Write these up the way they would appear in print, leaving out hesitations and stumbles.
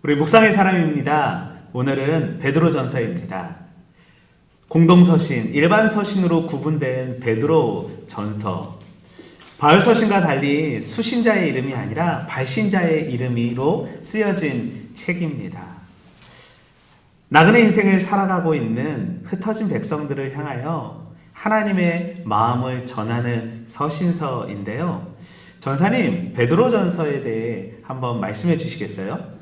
우리 묵상의 사람입니다. 오늘은 베드로전서입니다. 공동서신, 일반 서신으로 구분된 베드로전서. 바울 서신과 달리 수신자의 이름이 아니라 발신자의 이름으로 쓰여진 책입니다. 나그네 인생을 살아가고 있는 흩어진 백성들을 향하여 하나님의 마음을 전하는 서신서인데요. 전사님, 베드로전서에 대해 한번 말씀해 주시겠어요?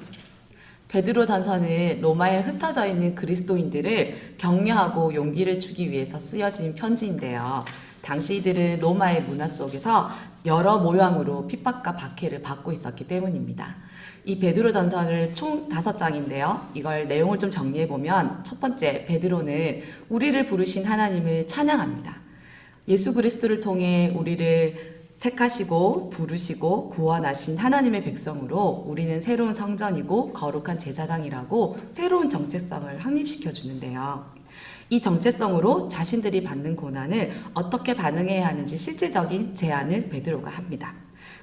베드로전서는 로마에 흩어져 있는 그리스도인들을 격려하고 용기를 주기 위해서 쓰여진 편지인데요. 당시 이들은 로마의 문화 속에서 여러 모양으로 핍박과 박해를 받고 있었기 때문입니다. 이 베드로전서를 총 5장인데요. 이걸 내용을 좀 정리해보면 첫 번째, 베드로는 우리를 부르신 하나님을 찬양합니다. 예수 그리스도를 통해 우리를 택하시고 부르시고 구원하신 하나님의 백성으로 우리는 새로운 성전이고 거룩한 제사장이라고 새로운 정체성을 확립시켜 주는데요. 이 정체성으로 자신들이 받는 고난을 어떻게 반응해야 하는지 실질적인 제안을 베드로가 합니다.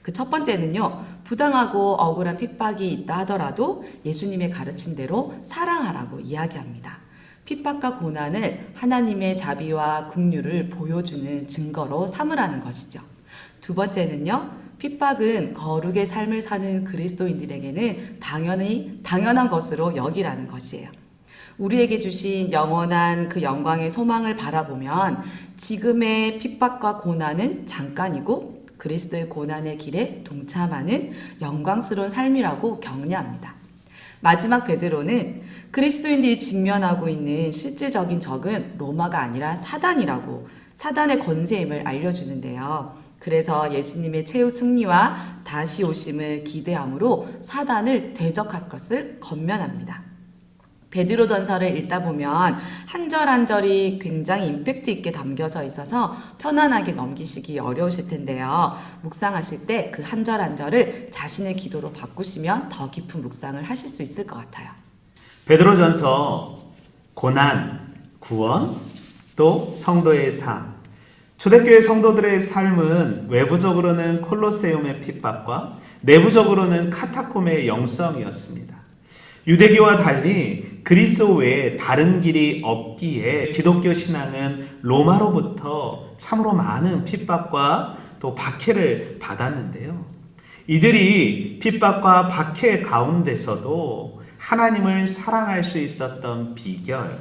그 첫 번째는요, 부당하고 억울한 핍박이 있다 하더라도 예수님의 가르침대로 사랑하라고 이야기합니다. 핍박과 고난을 하나님의 자비와 긍휼을 보여주는 증거로 삼으라는 것이죠. 두 번째는요, 핍박은 거룩의 삶을 사는 그리스도인들에게는 당연한 것으로 여기라는 것이에요. 우리에게 주신 영원한 그 영광의 소망을 바라보면 지금의 핍박과 고난은 잠깐이고 그리스도의 고난의 길에 동참하는 영광스러운 삶이라고 격려합니다. 마지막 베드로는 그리스도인들이 직면하고 있는 실질적인 적은 로마가 아니라 사단이라고, 사단의 권세임을 알려주는데요. 그래서 예수님의 최후 승리와 다시 오심을 기대함으로 사단을 대적할 것을 권면합니다. 베드로전서를 읽다 보면 한 절 한 절이 굉장히 임팩트 있게 담겨져 있어서 편안하게 넘기시기 어려우실 텐데요. 묵상하실 때 그 한 절 한 절을 자신의 기도로 바꾸시면 더 깊은 묵상을 하실 수 있을 것 같아요. 베드로전서, 고난, 구원, 또 성도의 삶. 초대교회 성도들의 삶은 외부적으로는 콜로세움의 핍박과 내부적으로는 카타콤의 영성이었습니다. 유대교와 달리 그리스도 외에 다른 길이 없기에 기독교 신앙은 로마로부터 참으로 많은 핍박과 또 박해를 받았는데요. 이들이 핍박과 박해 가운데서도 하나님을 사랑할 수 있었던 비결,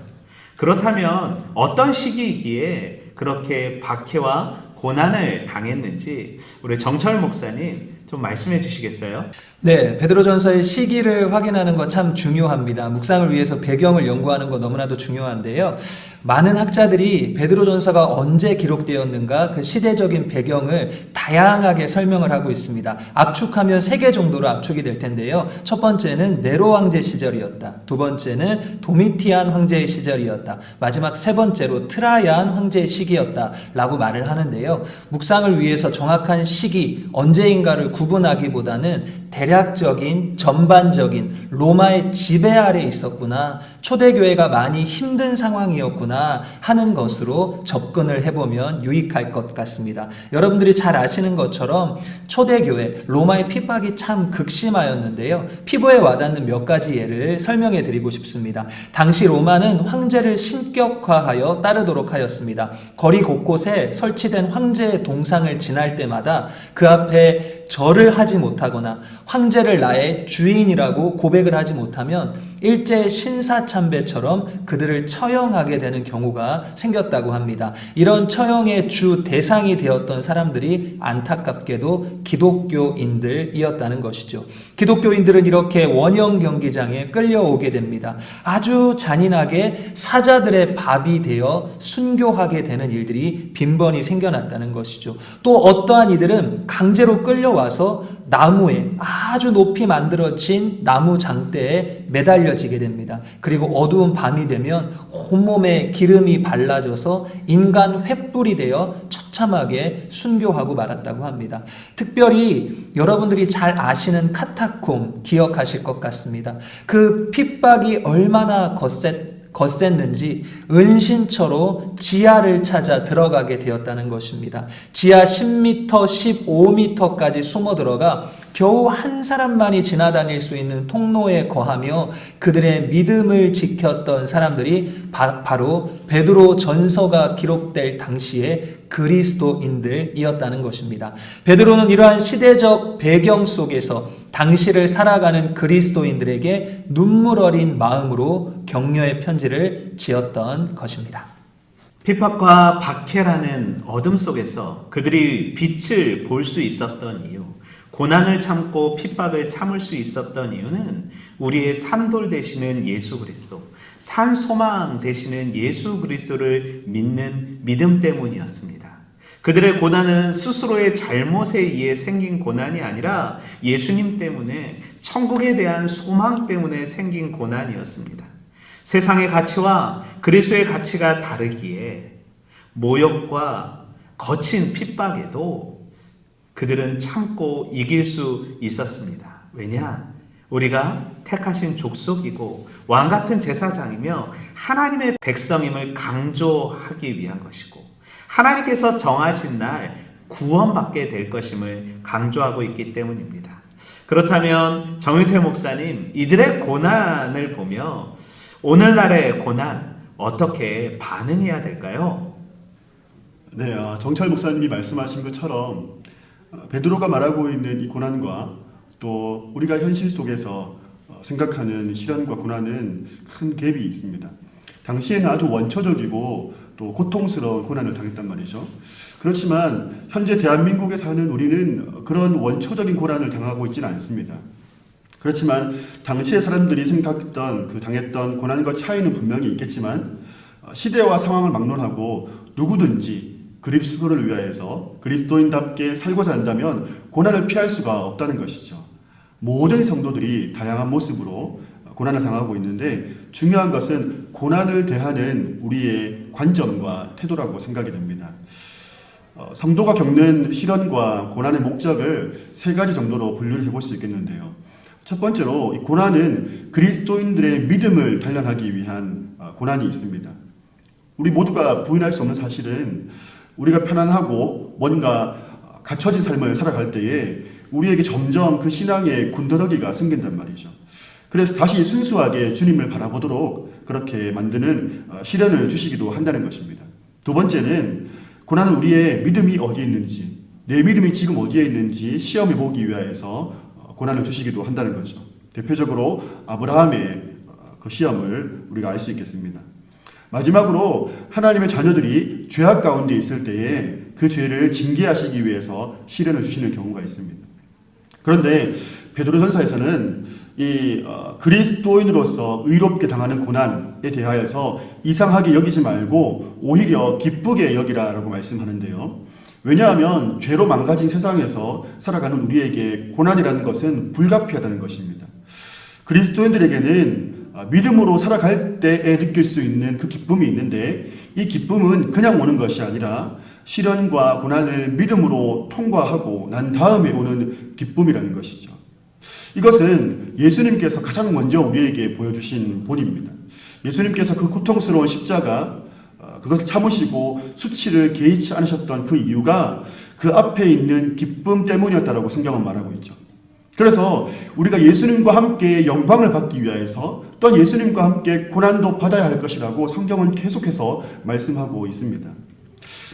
그렇다면 어떤 시기이기에 그렇게 박해와 고난을 당했는지 우리 정철 목사님 좀 말씀해 주시겠어요? 네, 베드로전서의 시기를 확인하는 거 참 중요합니다. 묵상을 위해서 배경을 연구하는 거 너무나도 중요한데요. 많은 학자들이 베드로전서가 언제 기록되었는가 그 시대적인 배경을 다양하게 설명을 하고 있습니다. 압축하면 3개 정도로 압축이 될 텐데요. 첫 번째는 네로 황제 시절이었다. 두 번째는 도미티안 황제의 시절이었다. 마지막 세 번째로 트라이안 황제의 시기였다 라고 말을 하는데요. 묵상을 위해서 정확한 시기 언제인가를 구분하기보다는 대략적인 전반적인 로마의 지배 아래 있었구나, 초대교회가 많이 힘든 상황이었구나 하는 것으로 접근을 해보면 유익할 것 같습니다. 여러분들이 잘 아시는 것처럼 초대교회 로마의 핍박이 참 극심하였는데요. 피부에 와닿는 몇 가지 예를 설명해 드리고 싶습니다. 당시 로마는 황제를 신격화하여 따르도록 하였습니다. 거리 곳곳에 설치된 황제의 동상을 지날 때마다 그 앞에 절을 하지 못하거나 황제를 나의 주인이라고 고백을 하지 못하면 일제 신사참배처럼 그들을 처형하게 되는 경우가 생겼다고 합니다. 이런 처형의 주 대상이 되었던 사람들이 안타깝게도 기독교인들이었다는 것이죠. 기독교인들은 이렇게 원형 경기장에 끌려오게 됩니다. 아주 잔인하게 사자들의 밥이 되어 순교하게 되는 일들이 빈번히 생겨났다는 것이죠. 또 어떠한 이들은 강제로 끌려와서 나무에 아주 높이 만들어진 나무 장대에 매달려지게 됩니다. 그리고 어두운 밤이 되면 온몸에 기름이 발라져서 인간 횃불이 되어 처참하게 순교하고 말았다고 합니다. 특별히 여러분들이 잘 아시는 카타콤 기억하실 것 같습니다. 그 핍박이 얼마나 거셌는지 은신처로 지하를 찾아 들어가게 되었다는 것입니다. 지하 10m, 15m까지 숨어 들어가 겨우 한 사람만이 지나다닐 수 있는 통로에 거하며 그들의 믿음을 지켰던 사람들이 바로 베드로 전서가 기록될 당시의 그리스도인들이었다는 것입니다. 베드로는 이러한 시대적 배경 속에서 당시를 살아가는 그리스도인들에게 눈물 어린 마음으로 격려의 편지를 지었던 것입니다. 핍박과 박해라는 어둠 속에서 그들이 빛을 볼 수 있었던 이유, 고난을 참고 핍박을 참을 수 있었던 이유는 우리의 산돌 되시는 예수 그리스도, 산 소망 되시는 예수 그리스도를 믿는 믿음 때문이었습니다. 그들의 고난은 스스로의 잘못에 의해 생긴 고난이 아니라 예수님 때문에, 천국에 대한 소망 때문에 생긴 고난이었습니다. 세상의 가치와 그리스도의 가치가 다르기에 모욕과 거친 핍박에도 그들은 참고 이길 수 있었습니다. 왜냐? 우리가 택하신 족속이고 왕같은 제사장이며 하나님의 백성임을 강조하기 위한 것이고, 하나님께서 정하신 날 구원받게 될 것임을 강조하고 있기 때문입니다. 그렇다면 정윤태 목사님, 이들의 고난을 보며 오늘날의 고난 어떻게 반응해야 될까요? 네, 정철 목사님이 말씀하신 것처럼 베드로가 말하고 있는 이 고난과 또 우리가 현실 속에서 생각하는 시련과 고난은 큰 갭이 있습니다. 당시에는 아주 원초적이고 또 고통스러운 고난을 당했단 말이죠. 그렇지만 현재 대한민국에 사는 우리는 그런 원초적인 고난을 당하고 있지는 않습니다. 그렇지만 당시의 사람들이 생각했던 당했던 고난과 차이는 분명히 있겠지만, 시대와 상황을 막론하고 누구든지 그리스도를 위하여서 그리스도인답게 살고자 한다면 고난을 피할 수가 없다는 것이죠. 모든 성도들이 다양한 모습으로 고난을 당하고 있는데, 중요한 것은 고난을 대하는 우리의 관점과 태도라고 생각이 됩니다. 성도가 겪는 시련과 고난의 목적을 세 가지 정도로 분류를 해볼 수 있겠는데요. 첫 번째로, 이 고난은 그리스도인들의 믿음을 단련하기 위한 고난이 있습니다. 우리 모두가 부인할 수 없는 사실은 우리가 편안하고 뭔가 갖춰진 삶을 살아갈 때에 우리에게 점점 그 신앙의 군더더기가 생긴단 말이죠. 그래서 다시 순수하게 주님을 바라보도록 그렇게 만드는 시련을 주시기도 한다는 것입니다. 두 번째는, 고난은 우리의 믿음이 어디에 있는지, 내 믿음이 지금 어디에 있는지 시험해 보기 위해서 고난을 주시기도 한다는 거죠. 대표적으로 아브라함의 그 시험을 우리가 알 수 있겠습니다. 마지막으로, 하나님의 자녀들이 죄악 가운데 있을 때에 그 죄를 징계하시기 위해서 시련을 주시는 경우가 있습니다. 그런데 베드로전서에서는 이 그리스도인으로서 의롭게 당하는 고난에 대하여서 이상하게 여기지 말고 오히려 기쁘게 여기라라고 말씀하는데요. 왜냐하면 죄로 망가진 세상에서 살아가는 우리에게 고난이라는 것은 불가피하다는 것입니다. 그리스도인들에게는 믿음으로 살아갈 때에 느낄 수 있는 그 기쁨이 있는데, 이 기쁨은 그냥 오는 것이 아니라 시련과 고난을 믿음으로 통과하고 난 다음에 오는 기쁨이라는 것이죠. 이것은 예수님께서 가장 먼저 우리에게 보여주신 본입니다. 예수님께서 그 고통스러운 십자가, 그것을 참으시고 수치를 개의치 않으셨던 그 이유가 그 앞에 있는 기쁨 때문이었다라고 성경은 말하고 있죠. 그래서 우리가 예수님과 함께 영광을 받기 위해서 또한 예수님과 함께 고난도 받아야 할 것이라고 성경은 계속해서 말씀하고 있습니다.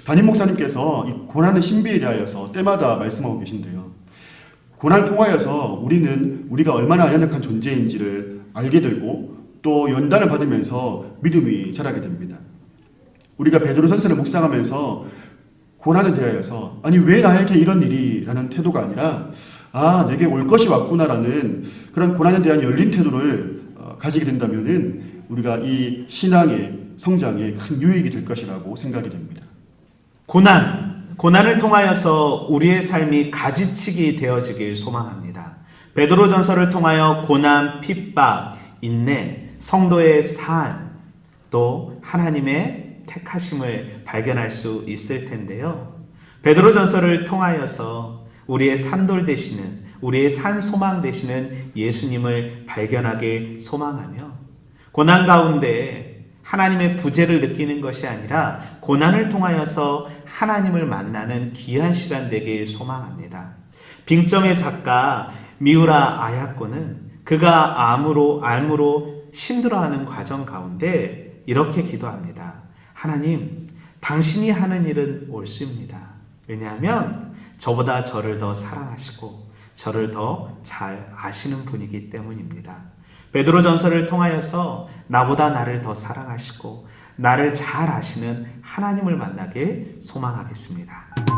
담임 목사님께서 이 고난의 신비에 대하여서 때마다 말씀하고 계신데요. 고난을 통하여서 우리가 얼마나 연약한 존재인지를 알게 되고 또 연단을 받으면서 믿음이 자라게 됩니다. 우리가 베드로전서를 묵상하면서 고난에 대하여서 아니 왜 나에게 이런 일이? 라는 태도가 아니라 내게 올 것이 왔구나라는 그런 고난에 대한 열린 태도를 가지게 된다면은 우리가 이 신앙의 성장에 큰 유익이 될 것이라고 생각이 됩니다. 고난을 통하여서 우리의 삶이 가지치기 되어지길 소망합니다. 베드로전서를 통하여 고난, 핍박, 인내, 성도의 삶, 또 하나님의 택하심을 발견할 수 있을 텐데요. 베드로전서를 통하여서 우리의 산돌 되시는, 우리의 산 소망 되시는 예수님을 발견하길 소망하며, 고난 가운데 하나님의 부재를 느끼는 것이 아니라 고난을 통하여서 하나님을 만나는 귀한 시간 되길 소망합니다. 빙점의 작가 미우라 아야코는 그가 알무로 힘들어하는 과정 가운데 이렇게 기도합니다. 하나님, 당신이 하는 일은 옳습니다. 왜냐하면 저보다 저를 더 사랑하시고 저를 더 잘 아시는 분이기 때문입니다. 베드로전서를 통하여서 나보다 나를 더 사랑하시고 나를 잘 아시는 하나님을 만나길 소망하겠습니다.